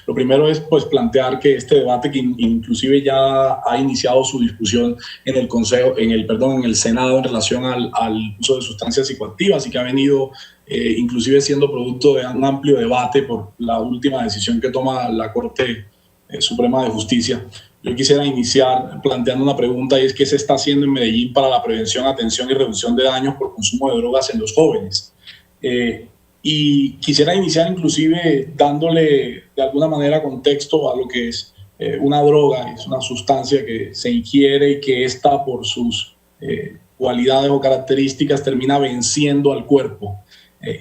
Lo primero es pues plantear que este debate, que inclusive ya ha iniciado su discusión en el Senado en relación al uso de sustancias psicoactivas, y que ha venido inclusive siendo producto de un amplio debate por la última decisión que toma la Corte Suprema de Justicia. Yo quisiera iniciar planteando una pregunta, y es: ¿qué se está haciendo en Medellín para la prevención, atención y reducción de daños por consumo de drogas en los jóvenes? Y quisiera iniciar inclusive dándole de alguna manera contexto a lo que es una droga. Es una sustancia que se ingiere y que esta, por sus cualidades o características, termina venciendo al cuerpo.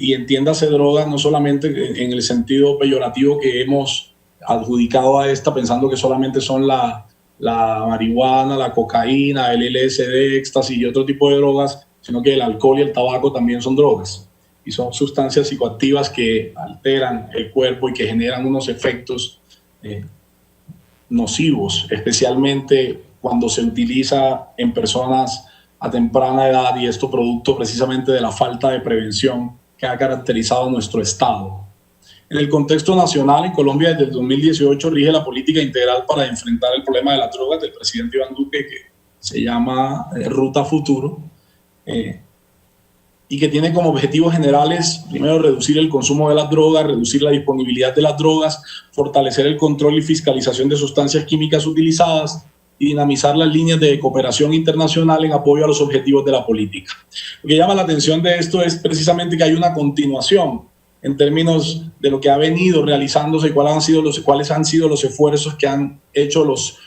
Y entiéndase droga no solamente en el sentido peyorativo que hemos adjudicado a esta, pensando que solamente son la marihuana, la cocaína, el LSD, éxtasis y otro tipo de drogas, sino que el alcohol y el tabaco también son drogas. Y son sustancias psicoactivas que alteran el cuerpo y que generan unos efectos nocivos, especialmente cuando se utiliza en personas a temprana edad, y esto producto precisamente de la falta de prevención que ha caracterizado nuestro Estado. En el contexto nacional, en Colombia desde el 2018 rige la política integral para enfrentar el problema de las drogas del presidente Iván Duque, que se llama Ruta Futuro, y que tiene como objetivos generales, primero, reducir el consumo de las drogas, reducir la disponibilidad de las drogas, fortalecer el control y fiscalización de sustancias químicas utilizadas y dinamizar las líneas de cooperación internacional en apoyo a los objetivos de la política. Lo que llama la atención de esto es precisamente que hay una continuación en términos de lo que ha venido realizándose y cuáles han sido los esfuerzos que han hecho los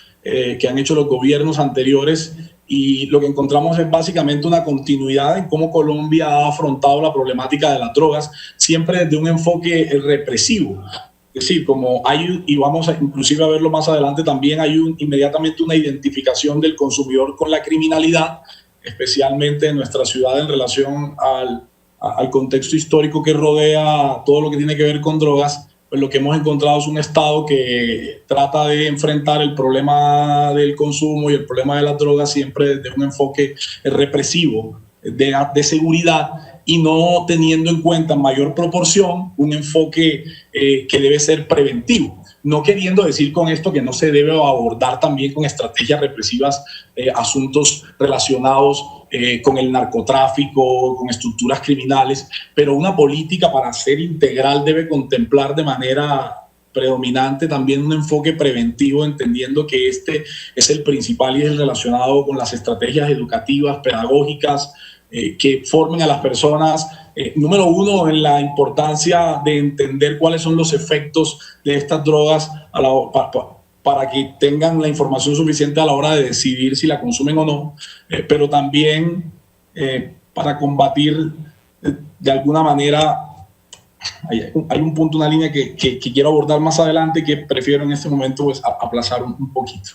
gobiernos anteriores. Y lo que encontramos es básicamente una continuidad en cómo Colombia ha afrontado la problemática de las drogas, siempre desde un enfoque represivo. Es decir, como hay, y vamos a inclusive a verlo más adelante también, hay inmediatamente una identificación del consumidor con la criminalidad, especialmente en nuestra ciudad en relación al contexto histórico que rodea todo lo que tiene que ver con drogas. Pues lo que hemos encontrado es un Estado que trata de enfrentar el problema del consumo y el problema de las drogas siempre desde un enfoque represivo, de seguridad, y no teniendo en cuenta en mayor proporción un enfoque que debe ser preventivo. No queriendo decir con esto que no se debe abordar también con estrategias represivas asuntos relacionados con el narcotráfico, con estructuras criminales, pero una política, para ser integral, debe contemplar de manera predominante también un enfoque preventivo, entendiendo que este es el principal y es el relacionado con las estrategias educativas, pedagógicas, que formen a las personas, número uno, en la importancia de entender cuáles son los efectos de estas drogas para que tengan la información suficiente a la hora de decidir si la consumen o no, pero también para combatir de alguna manera. Hay un punto, una línea que quiero abordar más adelante, que prefiero en este momento pues aplazar un poquito.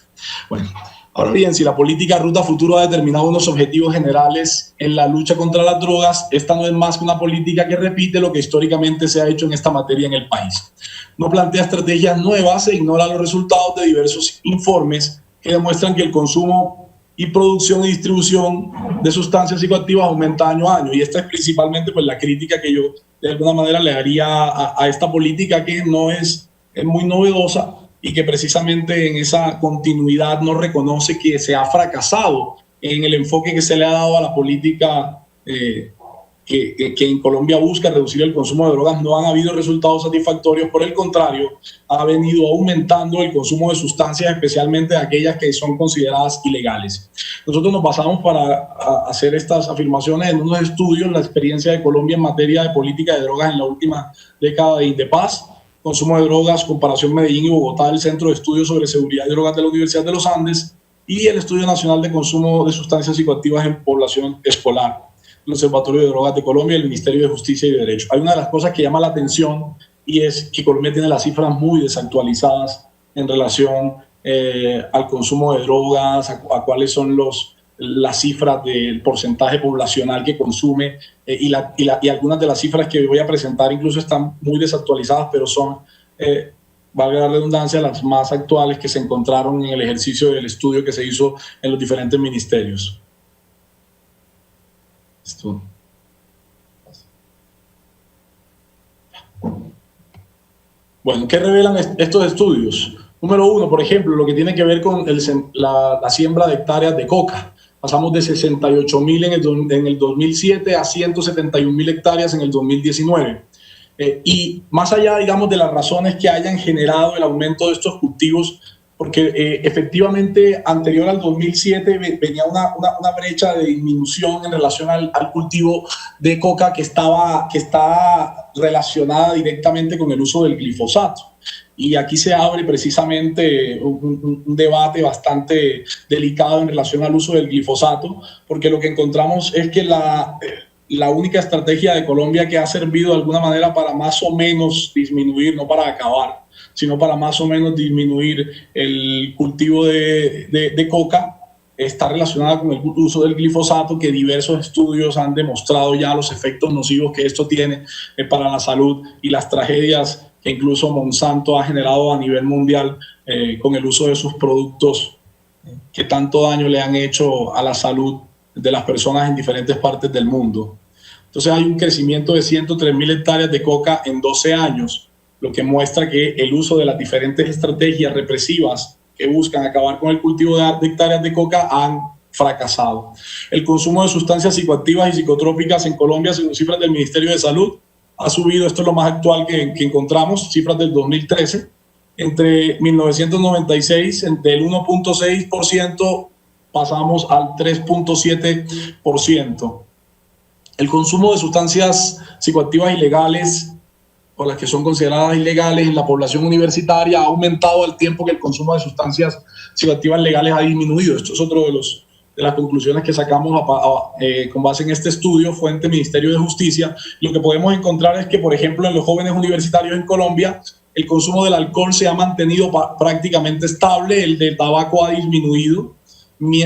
Bueno, ahora bien, si la política Ruta Futuro ha determinado unos objetivos generales en la lucha contra las drogas, esta no es más que una política que repite lo que históricamente se ha hecho en esta materia en el país. No plantea estrategias nuevas e ignora los resultados de diversos informes que demuestran que el consumo y producción y distribución de sustancias psicoactivas aumenta año a año. Y esta es principalmente pues la crítica que yo de alguna manera le haría a esta política, que no es muy novedosa, y que precisamente en esa continuidad no reconoce que se ha fracasado en el enfoque que se le ha dado a la política que en Colombia busca reducir el consumo de drogas. No han habido resultados satisfactorios, por el contrario, ha venido aumentando el consumo de sustancias, especialmente aquellas que son consideradas ilegales. Nosotros nos basamos para hacer estas afirmaciones en unos estudios, la experiencia de Colombia en materia de política de drogas en la última década de Indepaz, consumo de drogas, comparación Medellín y Bogotá, del Centro de Estudios sobre Seguridad y Drogas de la Universidad de los Andes, y el Estudio Nacional de Consumo de Sustancias Psicoactivas en Población Escolar, el Observatorio de Drogas de Colombia y el Ministerio de Justicia y de Derecho. Hay una de las cosas que llama la atención, y es que Colombia tiene las cifras muy desactualizadas en relación al consumo de drogas, a cuáles son las cifras del porcentaje poblacional que consume, y algunas de las cifras que voy a presentar incluso están muy desactualizadas, pero son, valga la redundancia, las más actuales que se encontraron en el ejercicio del estudio que se hizo en los diferentes ministerios. Esto. Bueno, ¿qué revelan estos estudios? Número uno, por ejemplo, lo que tiene que ver con la siembra de hectáreas de coca. Pasamos de 68.000 en el 2007 a 171.000 hectáreas en el 2019. Y más allá, digamos, de las razones que hayan generado el aumento de estos cultivos, porque efectivamente anterior al 2007 venía una brecha de disminución en relación al cultivo de coca que está relacionada directamente con el uso del glifosato. Y aquí se abre precisamente un debate bastante delicado en relación al uso del glifosato, porque lo que encontramos es que la única estrategia de Colombia que ha servido de alguna manera para más o menos disminuir, no para acabar, sino para más o menos disminuir el cultivo de coca, está relacionada con el uso del glifosato, que diversos estudios han demostrado ya los efectos nocivos que esto tiene para la salud y las tragedias que incluso Monsanto ha generado a nivel mundial con el uso de sus productos que tanto daño le han hecho a la salud de las personas en diferentes partes del mundo. Entonces hay un crecimiento de 103.000 hectáreas de coca en 12 años, lo que muestra que el uso de las diferentes estrategias represivas que buscan acabar con el cultivo de hectáreas de coca han fracasado. El consumo de sustancias psicoactivas y psicotrópicas en Colombia, según cifras del Ministerio de Salud, ha subido, esto es lo más actual que encontramos, cifras del 2013, entre 1996 del 1.6% pasamos al 3.7%. El consumo de sustancias psicoactivas ilegales o las que son consideradas ilegales en la población universitaria ha aumentado al tiempo que el consumo de sustancias psicoactivas legales ha disminuido. Esto es otro de las conclusiones que sacamos con base en este estudio, fuente Ministerio de Justicia. Lo que podemos encontrar es que, por ejemplo, en los jóvenes universitarios en Colombia, el consumo del alcohol se ha mantenido prácticamente estable, el del tabaco ha disminuido,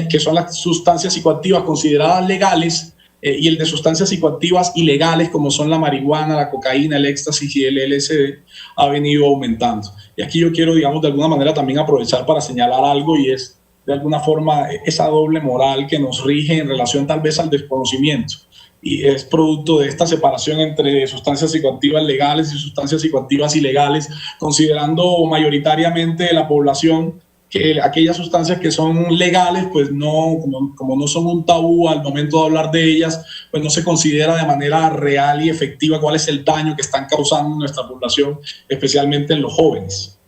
que son las sustancias psicoactivas consideradas legales, y el de sustancias psicoactivas ilegales como son la marihuana, la cocaína, el éxtasis y el LSD ha venido aumentando. Y aquí yo quiero, digamos, de alguna manera también aprovechar para señalar algo, y es de alguna forma esa doble moral que nos rige en relación tal vez al desconocimiento, y es producto de esta separación entre sustancias psicoactivas legales y sustancias psicoactivas ilegales, considerando mayoritariamente la población que aquellas sustancias que son legales, pues no, como no son un tabú al momento de hablar de ellas, pues no se considera de manera real y efectiva cuál es el daño que están causando en nuestra población, especialmente en los jóvenes.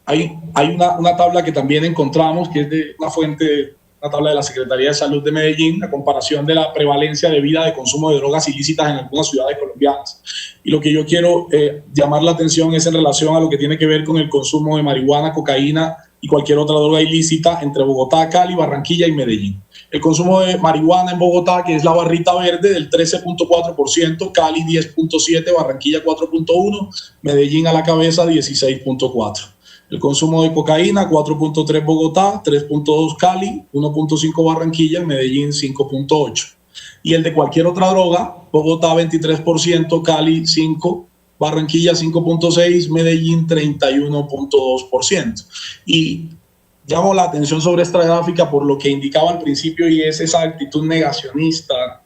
Hay una tabla que también encontramos, que es de una fuente, una tabla de la Secretaría de Salud de Medellín, la comparación de la prevalencia de vida de consumo de drogas ilícitas en algunas ciudades colombianas. Y lo que yo quiero llamar la atención es en relación a lo que tiene que ver con el consumo de marihuana, cocaína y cualquier otra droga ilícita entre Bogotá, Cali, Barranquilla y Medellín. El consumo de marihuana en Bogotá, que es la barrita verde, del 13.4%, Cali 10.7%, Barranquilla 4.1%, Medellín a la cabeza 16.4%. El consumo de cocaína, 4.3 Bogotá, 3.2 Cali, 1.5 Barranquilla, Medellín 5.8. Y el de cualquier otra droga, Bogotá 23%, Cali 5%, Barranquilla 5.6%, Medellín 31.2%. Y llamo la atención sobre esta gráfica por lo que indicaba al principio, y es esa actitud negacionista,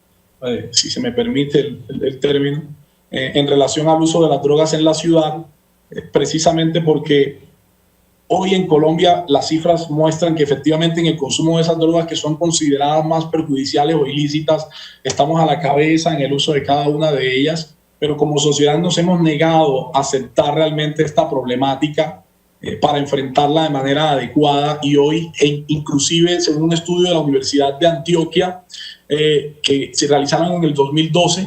si se me permite el término, en relación al uso de las drogas en la ciudad, precisamente porque hoy en Colombia las cifras muestran que efectivamente en el consumo de esas drogas que son consideradas más perjudiciales o ilícitas, estamos a la cabeza en el uso de cada una de ellas, pero como sociedad nos hemos negado a aceptar realmente esta problemática para enfrentarla de manera adecuada. Y hoy, inclusive según un estudio de la Universidad de Antioquia que se realizaron en el 2012,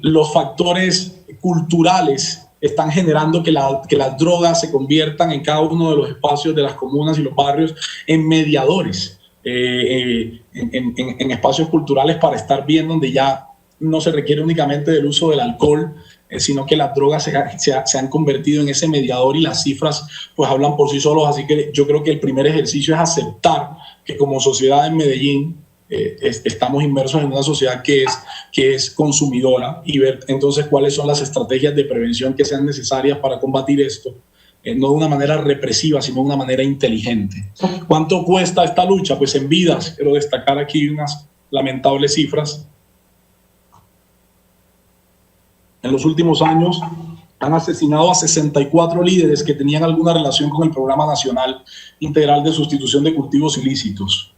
los factores culturales están generando que las drogas se conviertan en cada uno de los espacios de las comunas y los barrios en mediadores, en espacios culturales para estar bien, donde ya no se requiere únicamente del uso del alcohol, sino que las drogas se han convertido en ese mediador, y las cifras pues hablan por sí solos. Así que yo creo que el primer ejercicio es aceptar que como sociedad en Medellín estamos inmersos en una sociedad que es consumidora, y ver entonces cuáles son las estrategias de prevención que sean necesarias para combatir esto, no de una manera represiva, sino de una manera inteligente. ¿Cuánto cuesta esta lucha? Pues en vidas. Quiero destacar aquí unas lamentables cifras. En los últimos años Han asesinado a 64 líderes que tenían alguna relación con el Programa Nacional Integral de Sustitución de Cultivos Ilícitos.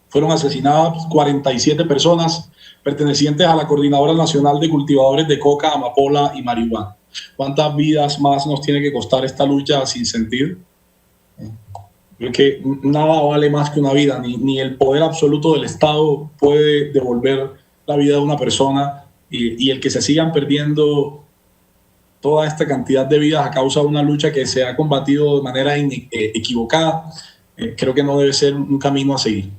Fueron asesinadas 47 personas pertenecientes a la Coordinadora Nacional de Cultivadores de Coca, Amapola y Marihuana. ¿Cuántas vidas más nos tiene que costar esta lucha sin sentido? Creo que nada vale más que una vida, ni el poder absoluto del Estado puede devolver la vida de una persona, y el que se sigan perdiendo toda esta cantidad de vidas a causa de una lucha que se ha combatido de manera equivocada, creo que no debe ser un camino a seguir.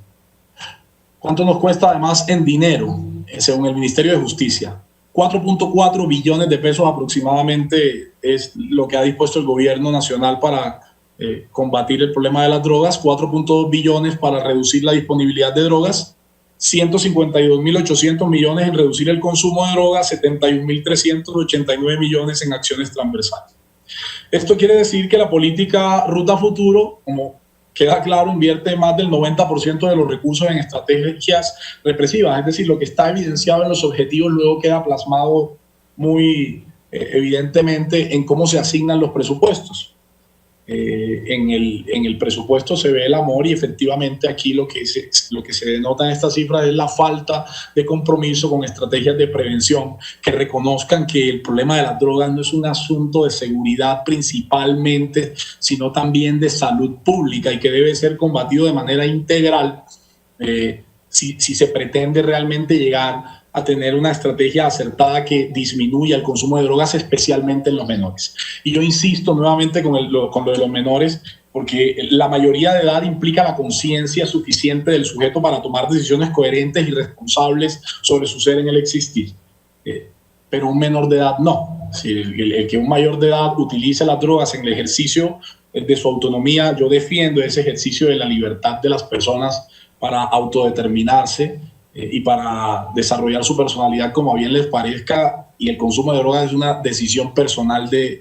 ¿Cuánto nos cuesta además en dinero? Según el Ministerio de Justicia, 4.4 billones de pesos aproximadamente es lo que ha dispuesto el gobierno nacional para combatir el problema de las drogas, 4.2 billones para reducir la disponibilidad de drogas, 152.800 millones en reducir el consumo de drogas, 71.389 millones en acciones transversales. Esto quiere decir que la política Ruta Futuro, como queda claro, invierte más del 90% de los recursos en estrategias represivas, es decir, lo que está evidenciado en los objetivos luego queda plasmado muy evidentemente en cómo se asignan los presupuestos. En el presupuesto se ve el amor, y efectivamente aquí lo que se denota en estas cifras es la falta de compromiso con estrategias de prevención que reconozcan que el problema de las drogas no es un asunto de seguridad principalmente, sino también de salud pública, y que debe ser combatido de manera integral si se pretende realmente llegar a tener una estrategia acertada que disminuya el consumo de drogas, especialmente en los menores. Y yo insisto nuevamente con lo de los menores, porque la mayoría de edad implica la conciencia suficiente del sujeto para tomar decisiones coherentes y responsables sobre su ser en el existir. Pero un menor de edad no. Si el que un mayor de edad utilice las drogas en el ejercicio de su autonomía, yo defiendo ese ejercicio de la libertad de las personas para autodeterminarse y para desarrollar su personalidad como bien les parezca, y el consumo de drogas es una decisión personal de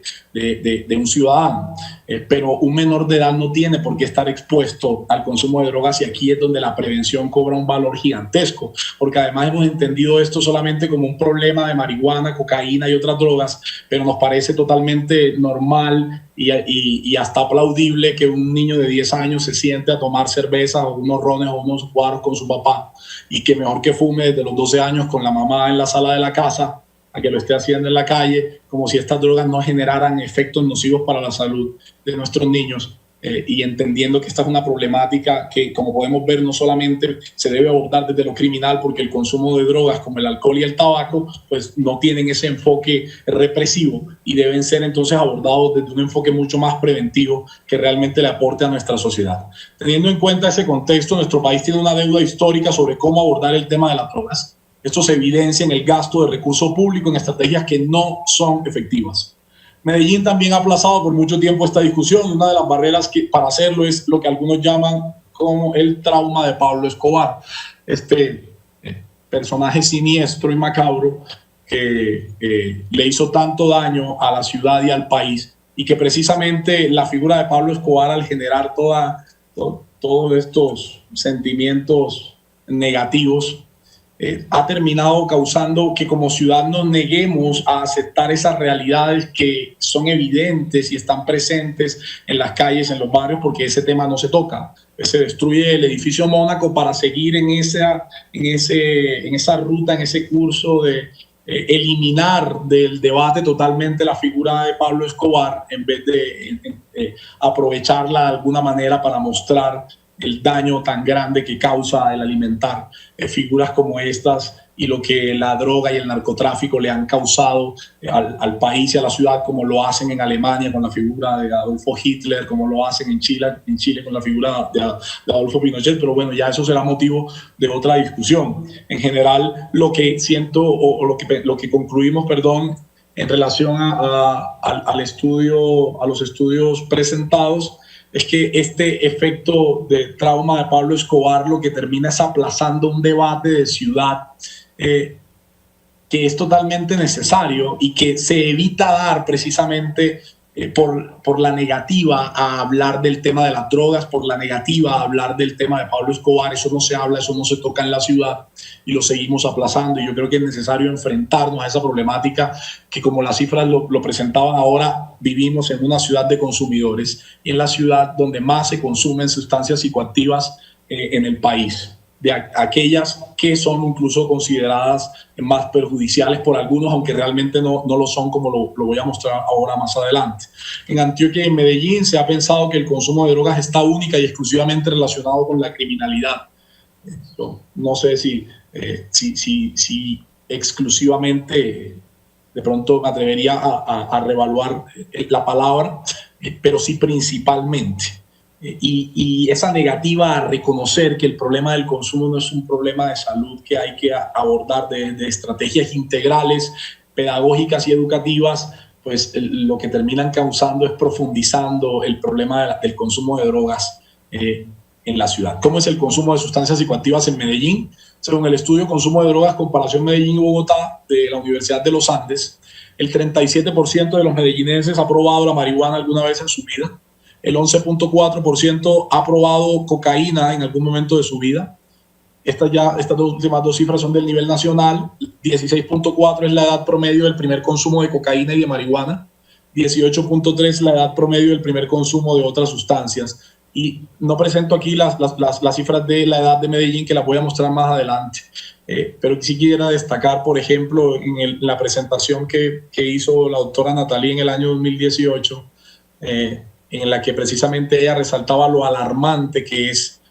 un ciudadano. Pero un menor de edad no tiene por qué estar expuesto al consumo de drogas, y aquí es donde la prevención cobra un valor gigantesco, porque además hemos entendido esto solamente como un problema de marihuana, cocaína y otras drogas, pero nos parece totalmente normal y hasta aplaudible que un niño de 10 años se siente a tomar cerveza o unos rones o unos guaros con su papá, y que mejor que fume desde los 12 años con la mamá en la sala de la casa a que lo esté haciendo en la calle, como si estas drogas no generaran efectos nocivos para la salud de nuestros niños, y entendiendo que esta es una problemática que, como podemos ver, no solamente se debe abordar desde lo criminal, porque el consumo de drogas como el alcohol y el tabaco pues no tienen ese enfoque represivo, y deben ser entonces abordados desde un enfoque mucho más preventivo que realmente le aporte a nuestra sociedad. Teniendo en cuenta ese contexto, nuestro país tiene una deuda histórica sobre cómo abordar el tema de las drogas. Esto se evidencia en el gasto de recursos públicos en estrategias que no son efectivas. Medellín también ha aplazado por mucho tiempo esta discusión, y una de las barreras para hacerlo es lo que algunos llaman como el trauma de Pablo Escobar, este personaje siniestro y macabro que le hizo tanto daño a la ciudad y al país, y que precisamente la figura de Pablo Escobar, al generar todos estos sentimientos negativos, ha terminado causando que como ciudad nos neguemos a aceptar esas realidades que son evidentes y están presentes en las calles, en los barrios, porque ese tema no se toca. Se destruye el edificio Mónaco para seguir en esa ruta, en ese curso de eliminar del debate totalmente la figura de Pablo Escobar, en vez de aprovecharla de alguna manera para mostrar el daño tan grande que causa el alimentar figuras como estas, y lo que la droga y el narcotráfico le han causado al país y a la ciudad, como lo hacen en Alemania con la figura de Adolfo Hitler, como lo hacen en Chile con la figura de Adolfo Pinochet. Pero bueno, ya eso será motivo de otra discusión. En general, lo que siento, o lo que concluimos, perdón, en relación a los estudios presentados, es que este efecto de trauma de Pablo Escobar lo que termina es aplazando un debate de ciudad que es totalmente necesario y que se evita dar precisamente por la negativa a hablar del tema de las drogas, por la negativa a hablar del tema de Pablo Escobar. Eso no se habla, eso no se toca en la ciudad y lo seguimos aplazando. Y yo creo que es necesario enfrentarnos a esa problemática que, como las cifras lo presentaban ahora, vivimos en una ciudad de consumidores y en la ciudad donde más se consumen sustancias psicoactivas en el país, de aquellas que son incluso consideradas más perjudiciales por algunos, aunque realmente no lo son, como lo voy a mostrar ahora más adelante. En Antioquia y en Medellín se ha pensado que el consumo de drogas está única y exclusivamente relacionado con la criminalidad. No sé si exclusivamente, de pronto me atrevería a reevaluar la palabra, pero sí principalmente. Y esa negativa a reconocer que el problema del consumo no es un problema de salud que hay que abordar de estrategias integrales, pedagógicas y educativas, pues lo que terminan causando es profundizando el problema del consumo de drogas en la ciudad. ¿Cómo es el consumo de sustancias psicoactivas en Medellín? Según el estudio Consumo de Drogas, Comparación Medellín y Bogotá de la Universidad de los Andes, el 37% de los medellinenses ha probado la marihuana alguna vez en su vida. El 11.4% ha probado cocaína en algún momento de su vida. Estas últimas dos cifras son del nivel nacional. 16.4 es la edad promedio del primer consumo de cocaína y de marihuana. 18.3 es la edad promedio del primer consumo de otras sustancias. Y no presento aquí las cifras de la edad de Medellín, que las voy a mostrar más adelante. Pero sí quisiera destacar, por ejemplo, en la presentación que hizo la doctora Natalie en el año 2018, en la que precisamente ella resaltaba lo alarmante que es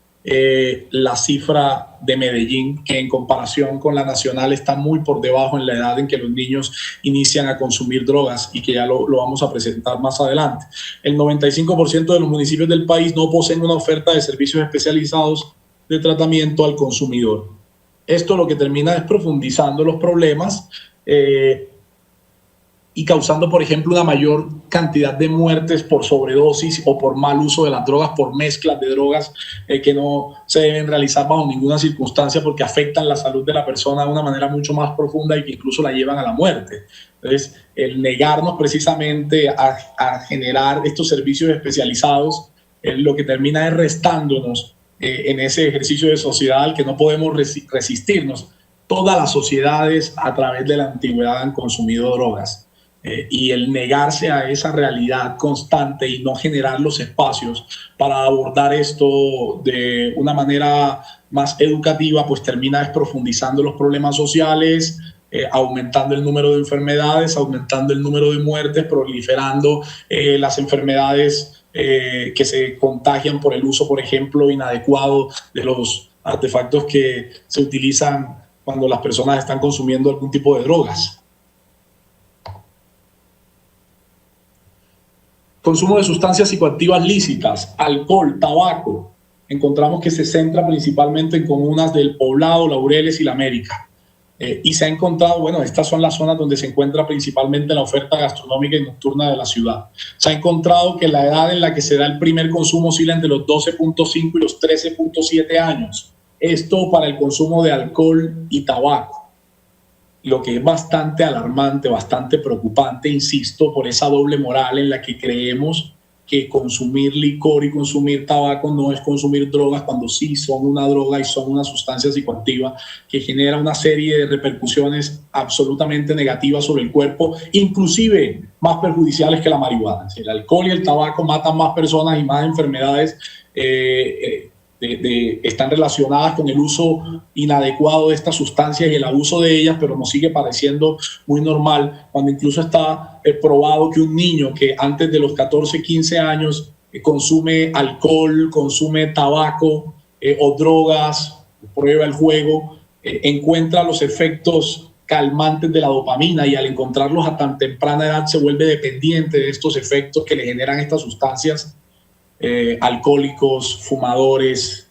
la cifra de Medellín, que en comparación con la nacional está muy por debajo en la edad en que los niños inician a consumir drogas, y que ya lo vamos a presentar más adelante. El 95% de los municipios del país no poseen una oferta de servicios especializados de tratamiento al consumidor. Esto lo que termina es profundizando los problemas y causando, por ejemplo, una mayor cantidad de muertes por sobredosis o por mal uso de las drogas, por mezclas de drogas que no se deben realizar bajo ninguna circunstancia, porque afectan la salud de la persona de una manera mucho más profunda y que incluso la llevan a la muerte. Entonces, el negarnos precisamente a generar estos servicios especializados, lo que termina es restándonos en ese ejercicio de sociedad al que no podemos resistirnos. Todas las sociedades a través de la antigüedad han consumido drogas. Y el negarse a esa realidad constante y no generar los espacios para abordar esto de una manera más educativa, pues termina profundizando los problemas sociales, aumentando el número de enfermedades, aumentando el número de muertes, proliferando las enfermedades que se contagian por el uso, por ejemplo, inadecuado de los artefactos que se utilizan cuando las personas están consumiendo algún tipo de drogas. Consumo de sustancias psicoactivas lícitas, alcohol, tabaco. Encontramos que se centra principalmente en comunas del Poblado, Laureles y La América. Y se ha encontrado, bueno, estas son las zonas donde se encuentra principalmente la oferta gastronómica y nocturna de la ciudad. Se ha encontrado que la edad en la que se da el primer consumo oscila entre los 12.5 y los 13.7 años. Esto para el consumo de alcohol y tabaco. Lo que es bastante alarmante, bastante preocupante, insisto, por esa doble moral en la que creemos que consumir licor y consumir tabaco no es consumir drogas, cuando sí son una droga y son una sustancia psicoactiva que genera una serie de repercusiones absolutamente negativas sobre el cuerpo, inclusive más perjudiciales que la marihuana. El alcohol y el tabaco matan más personas y más enfermedades están relacionadas con el uso inadecuado de estas sustancias y el abuso de ellas, pero nos sigue pareciendo muy normal, cuando incluso está probado que un niño que antes de los 14, 15 años consume alcohol, consume tabaco o drogas, prueba el juego, encuentra los efectos calmantes de la dopamina, y al encontrarlos a tan temprana edad se vuelve dependiente de estos efectos que le generan estas sustancias. Alcohólicos, fumadores,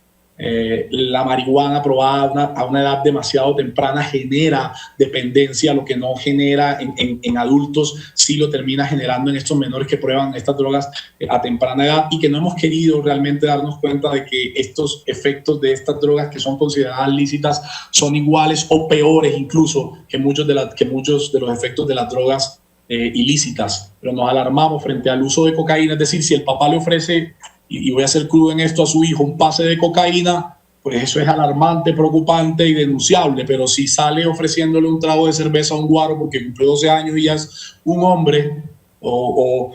la marihuana probada a una edad demasiado temprana genera dependencia, lo que no genera en adultos, sí lo termina generando en estos menores que prueban estas drogas a temprana edad, y que no hemos querido realmente darnos cuenta de que estos efectos de estas drogas, que son consideradas lícitas, son iguales o peores incluso que muchos de los efectos de las drogas ilícitas, pero nos alarmamos frente al uso de cocaína. Es decir, si el papá le ofrece, y voy a ser crudo en esto, a su hijo un pase de cocaína, pues eso es alarmante, preocupante y denunciable. Pero si sale ofreciéndole un trago de cerveza a un guaro porque cumplió 12 años y ya es un hombre, o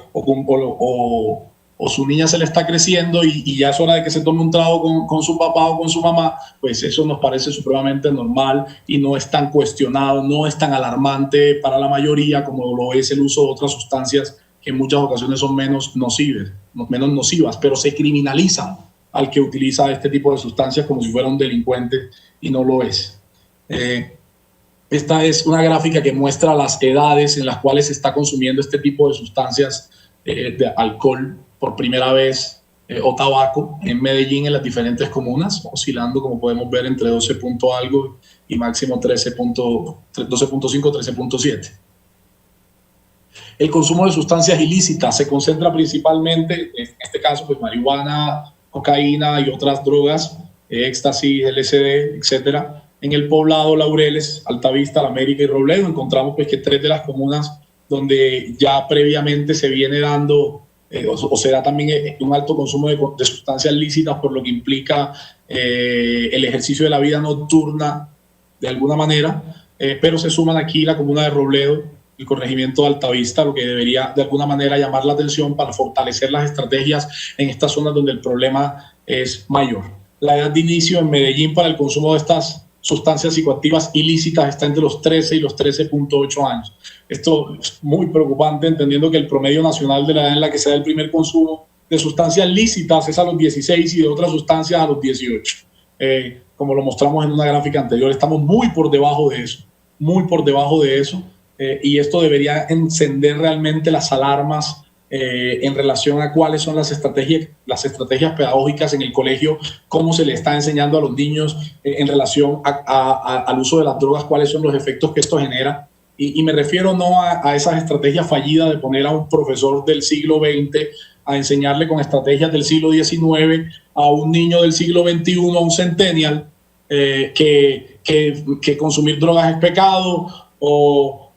su niña se le está creciendo y ya es hora de que se tome un trago con su papá o con su mamá, pues eso nos parece supremamente normal y no es tan cuestionado, no es tan alarmante para la mayoría como lo es el uso de otras sustancias que en muchas ocasiones son menos nocivas, pero se criminaliza al que utiliza este tipo de sustancias como si fuera un delincuente y no lo es. Esta es una gráfica que muestra las edades en las cuales se está consumiendo este tipo de sustancias de alcohol por primera vez o tabaco en Medellín, en las diferentes comunas, oscilando, como podemos ver, entre 12 punto algo y máximo 12.5, 13.7. El consumo de sustancias ilícitas se concentra principalmente, en este caso, pues marihuana, cocaína y otras drogas, éxtasis, LSD, etcétera. En el poblado Laureles, Altavista, La América y Robledo encontramos pues que 3 de las comunas donde ya previamente se viene dando o se da también un alto consumo de sustancias lícitas, por lo que implica el ejercicio de la vida nocturna de alguna manera, pero se suman aquí la comuna de Robledo, el corregimiento de Altavista, lo que debería de alguna manera llamar la atención para fortalecer las estrategias en estas zonas donde el problema es mayor. La edad de inicio en Medellín para el consumo de estas sustancias psicoactivas ilícitas está entre los 13 y los 13.8 años. Esto es muy preocupante, entendiendo que el promedio nacional de la edad en la que se da el primer consumo de sustancias lícitas es a los 16 y de otras sustancias a los 18. Como lo mostramos en una gráfica anterior, estamos muy por debajo de eso, y esto debería encender realmente las alarmas en relación a cuáles son las estrategias pedagógicas en el colegio, cómo se le está enseñando a los niños en relación al uso de las drogas, cuáles son los efectos que esto genera. Y me refiero no a esas estrategias fallidas de poner a un profesor del siglo XX a enseñarle con estrategias del siglo XIX a un niño del siglo XXI, a un centennial, que consumir drogas es pecado, o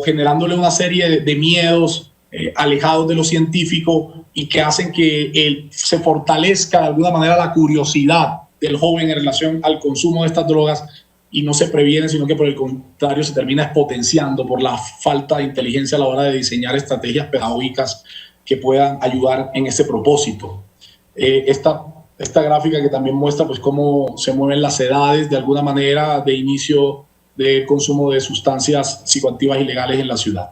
generándole una serie de miedos alejados de lo científico y que hacen que se fortalezca de alguna manera la curiosidad del joven en relación al consumo de estas drogas, y no se previene, sino que por el contrario se termina exponenciando por la falta de inteligencia a la hora de diseñar estrategias pedagógicas que puedan ayudar en ese propósito. Esta gráfica que también muestra pues cómo se mueven las edades de alguna manera de inicio del consumo de sustancias psicoactivas ilegales en la ciudad.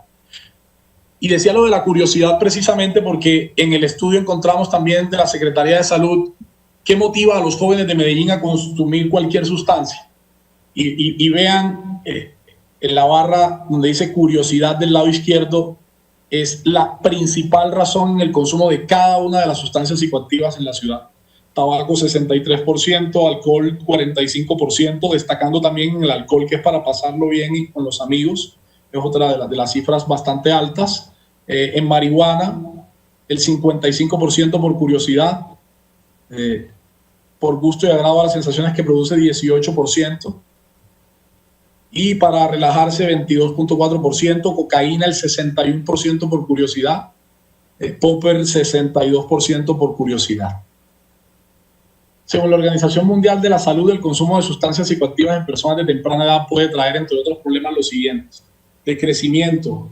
Y decía lo de la curiosidad precisamente porque en el estudio encontramos también de la Secretaría de Salud qué motiva a los jóvenes de Medellín a consumir cualquier sustancia. Y vean en la barra donde dice curiosidad del lado izquierdo, es la principal razón en el consumo de cada una de las sustancias psicoactivas en la ciudad. Tabaco 63%, alcohol 45%, destacando también el alcohol, que es para pasarlo bien y con los amigos, es otra de las cifras bastante altas. En marihuana, el 55% por curiosidad, por gusto y agrado a las sensaciones que produce 18%, y para relajarse 22.4%, cocaína el 61% por curiosidad, popper 62% por curiosidad. Según la Organización Mundial de la Salud, el consumo de sustancias psicoactivas en personas de temprana edad puede traer, entre otros problemas, los siguientes: de crecimiento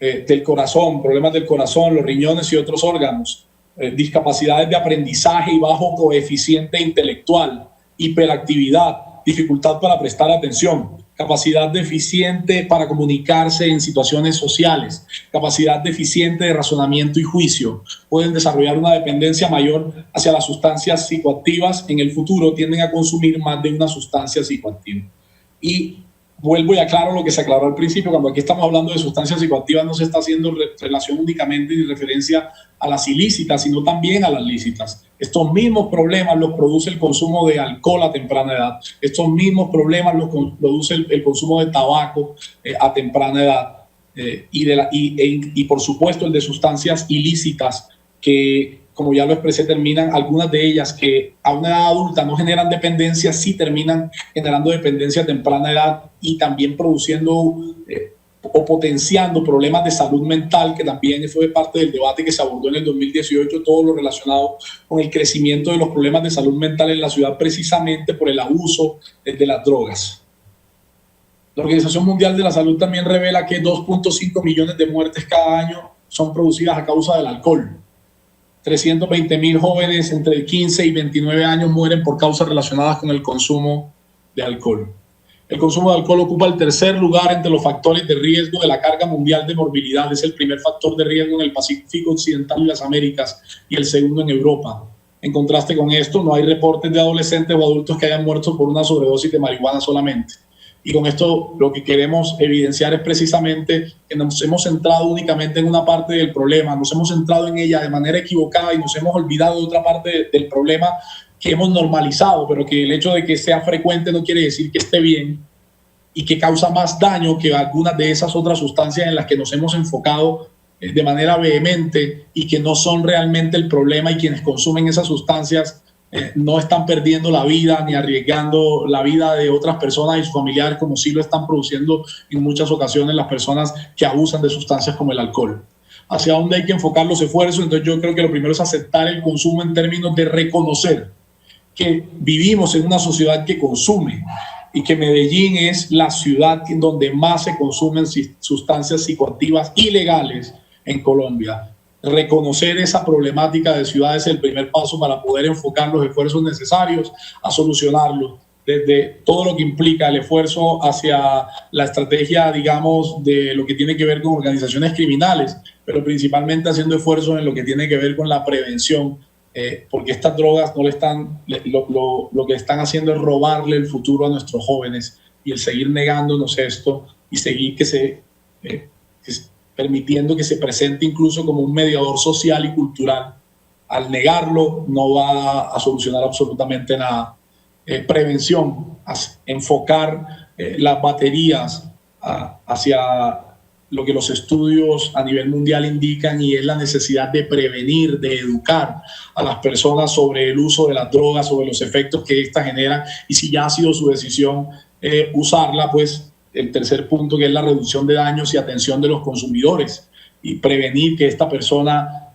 del corazón, problemas del corazón, los riñones y otros órganos, discapacidades de aprendizaje y bajo coeficiente intelectual, hiperactividad, dificultad para prestar atención, capacidad deficiente para comunicarse en situaciones sociales, capacidad deficiente de razonamiento y juicio. Pueden desarrollar una dependencia mayor hacia las sustancias psicoactivas. En el futuro tienden a consumir más de una sustancia psicoactiva. Y vuelvo y aclaro lo que se aclaró al principio: cuando aquí estamos hablando de sustancias psicoactivas no se está haciendo relación únicamente y referencia a las ilícitas, sino también a las lícitas. Estos mismos problemas los produce el consumo de alcohol a temprana edad. Estos mismos problemas los produce el consumo de tabaco a temprana edad. Y por supuesto el de sustancias ilícitas que, como ya lo expresé, terminan, algunas de ellas que a una edad adulta no generan dependencia, sí terminan generando dependencia a temprana edad y también produciendo o potenciando problemas de salud mental, que también fue parte del debate que se abordó en el 2018, todo lo relacionado con el crecimiento de los problemas de salud mental en la ciudad precisamente por el abuso de las drogas. La Organización Mundial de la Salud también revela que 2.5 millones de muertes cada año son producidas a causa del alcohol. 320.000 jóvenes entre 15 y 29 años mueren por causas relacionadas con el consumo de alcohol. El consumo de alcohol ocupa el tercer lugar entre los factores de riesgo de la carga mundial de morbilidad. Es el primer factor de riesgo en el Pacífico Occidental y las Américas y el segundo en Europa. En contraste con esto, no hay reportes de adolescentes o adultos que hayan muerto por una sobredosis de marihuana solamente. Y con esto lo que queremos evidenciar es precisamente que nos hemos centrado únicamente en una parte del problema, nos hemos centrado en ella de manera equivocada y nos hemos olvidado de otra parte del problema que hemos normalizado, pero que el hecho de que sea frecuente no quiere decir que esté bien y que causa más daño que algunas de esas otras sustancias en las que nos hemos enfocado de manera vehemente y que no son realmente el problema, y quienes consumen esas sustancias no están perdiendo la vida ni arriesgando la vida de otras personas y sus familiares, como sí lo están produciendo en muchas ocasiones las personas que abusan de sustancias como el alcohol. ¿Hacia dónde hay que enfocar los esfuerzos? Entonces yo creo que lo primero es aceptar el consumo en términos de reconocer que vivimos en una sociedad que consume y que Medellín es la ciudad en donde más se consumen sustancias psicoactivas ilegales en Colombia. Reconocer esa problemática de ciudad es el primer paso para poder enfocar los esfuerzos necesarios a solucionarlo, desde todo lo que implica el esfuerzo hacia la estrategia, digamos, de lo que tiene que ver con organizaciones criminales, pero principalmente haciendo esfuerzos en lo que tiene que ver con la prevención, porque estas drogas no le están, lo que están haciendo es robarle el futuro a nuestros jóvenes, y el seguir negándonos esto y seguir permitiendo que se presente incluso como un mediador social y cultural, al negarlo no va a solucionar absolutamente nada. Prevención, enfocar las baterías hacia lo que los estudios a nivel mundial indican, y es la necesidad de prevenir, de educar a las personas sobre el uso de las drogas, sobre los efectos que éstas generan, y si ya ha sido su decisión usarla, pues el tercer punto, que es la reducción de daños y atención de los consumidores, y prevenir que esta persona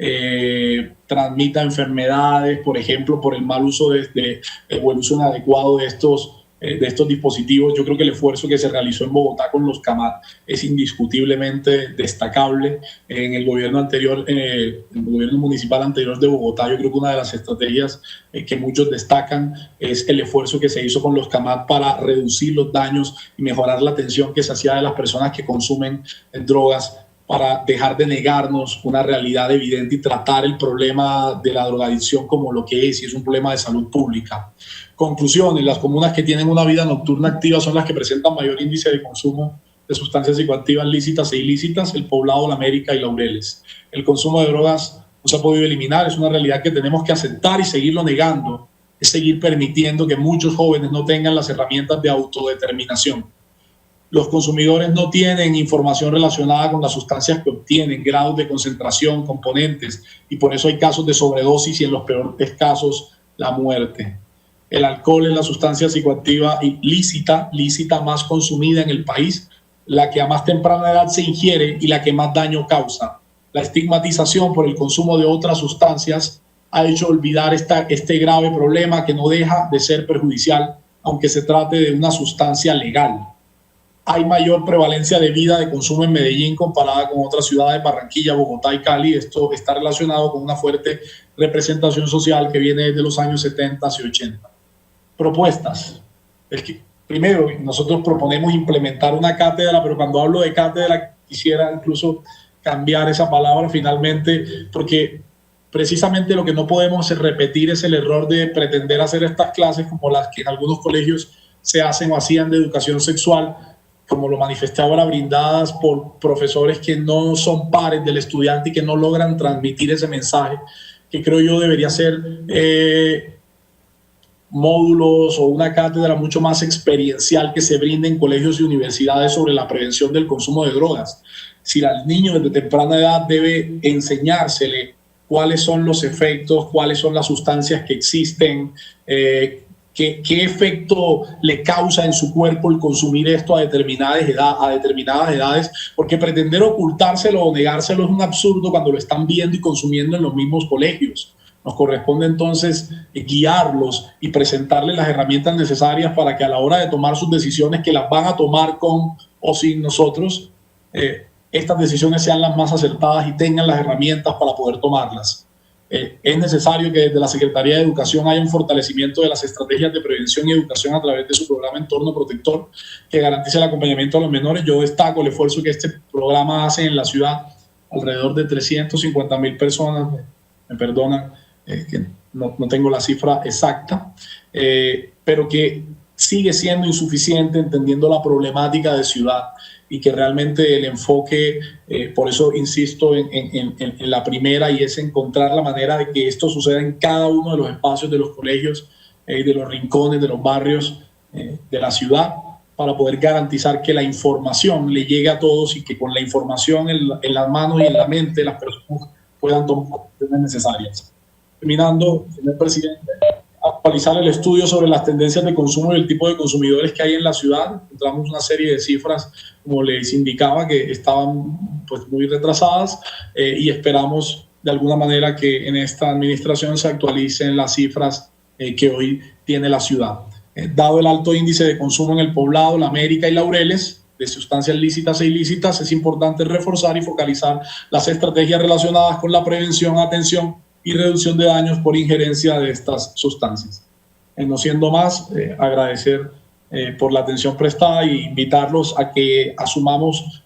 transmita enfermedades, por ejemplo, por el mal uso o el uso inadecuado de estos dispositivos. Yo creo que el esfuerzo que se realizó en Bogotá con los CAMAT es indiscutiblemente destacable. En el gobierno anterior, el gobierno municipal anterior de Bogotá, yo creo que una de las estrategias que muchos destacan es el esfuerzo que se hizo con los CAMAT para reducir los daños y mejorar la atención que se hacía de las personas que consumen drogas, para dejar de negarnos una realidad evidente y tratar el problema de la drogadicción como lo que es, y es un problema de salud pública. Conclusiones: las comunas que tienen una vida nocturna activa son las que presentan mayor índice de consumo de sustancias psicoactivas lícitas e ilícitas: El Poblado, La América y Laureles. El consumo de drogas no se ha podido eliminar, es una realidad que tenemos que aceptar y seguirlo negando, es seguir permitiendo que muchos jóvenes no tengan las herramientas de autodeterminación. Los consumidores no tienen información relacionada con las sustancias que obtienen, grados de concentración, componentes, y por eso hay casos de sobredosis y en los peores casos la muerte. El alcohol es la sustancia psicoactiva lícita más consumida en el país, la que a más temprana edad se ingiere y la que más daño causa. La estigmatización por el consumo de otras sustancias ha hecho olvidar este grave problema, que no deja de ser perjudicial, aunque se trate de una sustancia legal. Hay mayor prevalencia de vida de consumo en Medellín comparada con otras ciudades, Barranquilla, Bogotá y Cali. Esto está relacionado con una fuerte representación social que viene desde los años 70 y 80. Propuestas. Primero, nosotros proponemos implementar una cátedra, pero cuando hablo de cátedra quisiera incluso cambiar esa palabra finalmente, porque precisamente lo que no podemos repetir es el error de pretender hacer estas clases como las que en algunos colegios se hacen o hacían de educación sexual, como lo manifesté ahora, brindadas por profesores que no son pares del estudiante y que no logran transmitir ese mensaje, que creo yo debería ser módulos o una cátedra mucho más experiencial que se brinde en colegios y universidades sobre la prevención del consumo de drogas. Si al niño desde temprana edad debe enseñársele cuáles son los efectos, cuáles son las sustancias que existen, qué efecto le causa en su cuerpo el consumir esto a determinadas edades, porque pretender ocultárselo o negárselo es un absurdo cuando lo están viendo y consumiendo en los mismos colegios. Nos corresponde entonces guiarlos y presentarles las herramientas necesarias para que a la hora de tomar sus decisiones, que las van a tomar con o sin nosotros, estas decisiones sean las más acertadas y tengan las herramientas para poder tomarlas. Es necesario que desde la Secretaría de Educación haya un fortalecimiento de las estrategias de prevención y educación a través de su programa Entorno Protector que garantice el acompañamiento a los menores. Yo destaco el esfuerzo que este programa hace en la ciudad. Alrededor de 350.000 personas, me perdonan, que no tengo la cifra exacta, pero que sigue siendo insuficiente entendiendo la problemática de ciudad y que realmente el enfoque, por eso insisto en la primera, y es encontrar la manera de que esto suceda en cada uno de los espacios de los colegios, de los rincones, de los barrios de la ciudad, para poder garantizar que la información le llegue a todos y que con la información en las manos y en la mente las personas puedan tomar las decisiones necesarias. Terminando, señor presidente, actualizar el estudio sobre las tendencias de consumo y el tipo de consumidores que hay en la ciudad. Encontramos una serie de cifras, como les indicaba, que estaban pues muy retrasadas y esperamos de alguna manera que en esta administración se actualicen las cifras que hoy tiene la ciudad. Dado el alto índice de consumo en el Poblado, La América y Laureles, de sustancias lícitas e ilícitas, es importante reforzar y focalizar las estrategias relacionadas con la prevención, atención y reducción de daños por injerencia de estas sustancias. No siendo más, agradecer por la atención prestada e invitarlos a que asumamos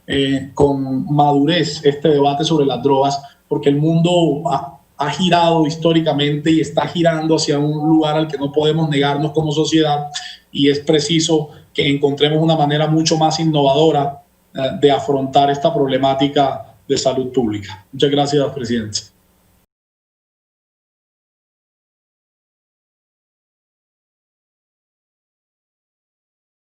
con madurez este debate sobre las drogas, porque el mundo ha girado históricamente y está girando hacia un lugar al que no podemos negarnos como sociedad, y es preciso que encontremos una manera mucho más innovadora de afrontar esta problemática de salud pública. Muchas gracias, presidente.